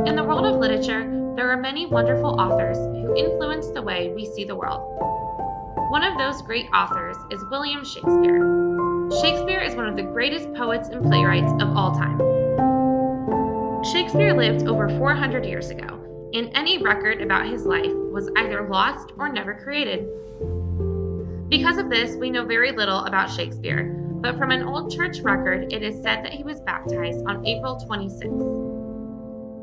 In the world of literature, there are many wonderful authors who influence the way we see the world. One of those great authors is William Shakespeare. Shakespeare is one of the greatest poets and playwrights of all time. Shakespeare lived over 400 years ago, and any record about his life was either lost or never created. Because of this, we know very little about Shakespeare, but from an old church record, it is said that he was baptized on April 26th.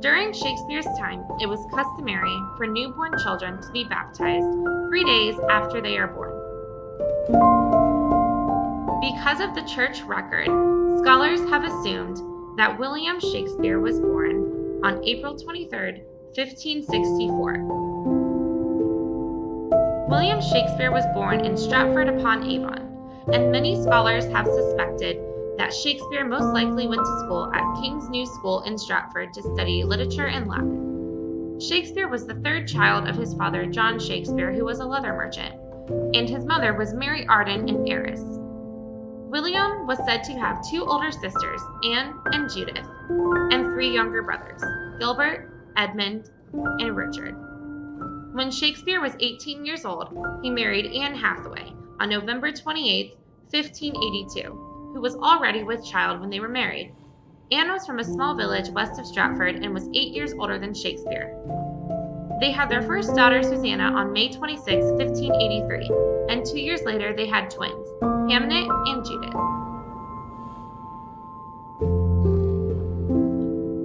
During Shakespeare's time, it was customary for newborn children to be baptized 3 days after they are born. Because of the church record, scholars have assumed that William Shakespeare was born on April 23, 1564. William Shakespeare was born in Stratford-upon-Avon, and many scholars have suspected that Shakespeare most likely went to school at King's New School in Stratford to study literature and Latin. Shakespeare was the third child of his father, John Shakespeare, who was a leather merchant, and his mother was Mary Arden, an heiress. William was said to have 2 older sisters, Anne and Judith, and 3 younger brothers, Gilbert, Edmund, and Richard. When Shakespeare was 18 years old, he married Anne Hathaway on November 28, 1582. Who was already with child when they were married. Anne was from a small village west of Stratford and was 8 years older than Shakespeare. They had their first daughter, Susanna, on May 26, 1583, and 2 years later they had twins, Hamnet and Judith.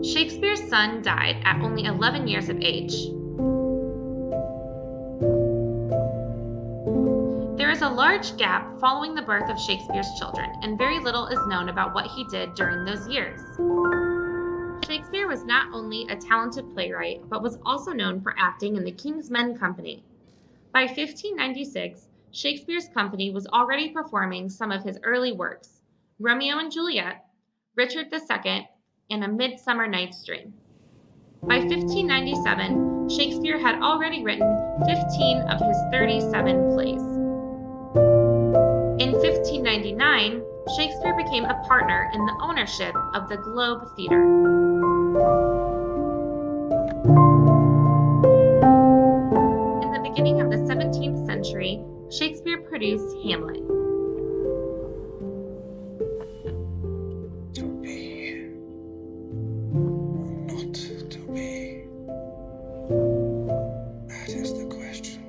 Shakespeare's son died at only 11 years of age. There is a large gap following the birth of Shakespeare's children, and very little is known about what he did during those years. Shakespeare was not only a talented playwright, but was also known for acting in the King's Men Company. By 1596, Shakespeare's company was already performing some of his early works, Romeo and Juliet, Richard II, and A Midsummer Night's Dream. By 1597, Shakespeare had already written 15 of his 37 plays. In 1599, Shakespeare became a partner in the ownership of the Globe Theatre. In the beginning of the 17th century, Shakespeare produced Hamlet. To be or not to be, that is the question.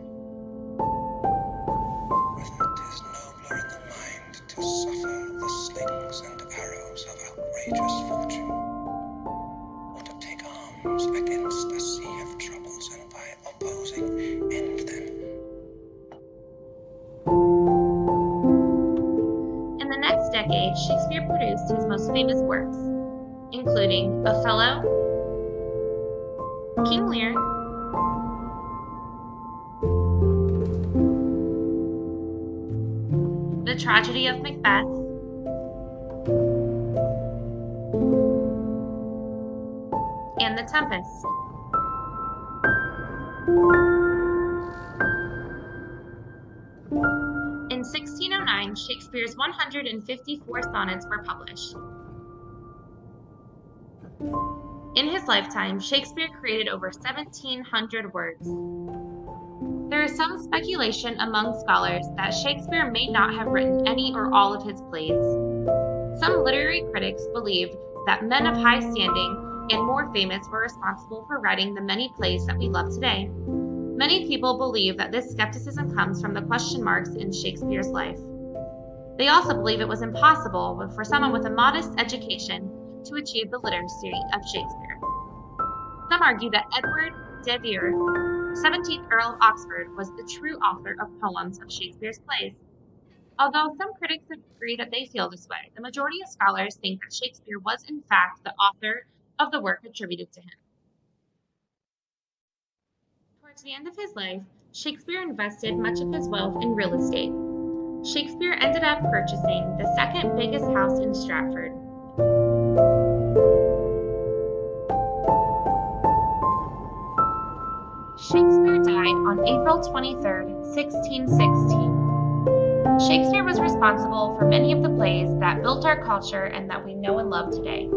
Whether it is nobler in the mind to suffer the slings and arrows of outrageous fortune, or to take arms against a sea of troubles and by opposing end them. In the next decade, Shakespeare produced his most famous works, including Othello, King Lear, The Tragedy of Macbeth, and The Tempest. In 1609, Shakespeare's 154 sonnets were published. In his lifetime, Shakespeare created over 1,700 words. There is some speculation among scholars that Shakespeare may not have written any or all of his plays. Some literary critics believed that men of high standing and more famous were responsible for writing the many plays that we love today. Many people believe that this skepticism comes from the question marks in Shakespeare's life. They also believe it was impossible for someone with a modest education to achieve the literacy of Shakespeare. Some argue that Edward de Vere, 17th Earl of Oxford, was the true author of poems of Shakespeare's plays. Although some critics agree that they feel this way, the majority of scholars think that Shakespeare was in fact the author of the work attributed to him. Towards the end of his life, Shakespeare invested much of his wealth in real estate. Shakespeare ended up purchasing the second biggest house in Stratford. Shakespeare died on April 23, 1616. Shakespeare was responsible for many of the plays that built our culture and that we know and love today.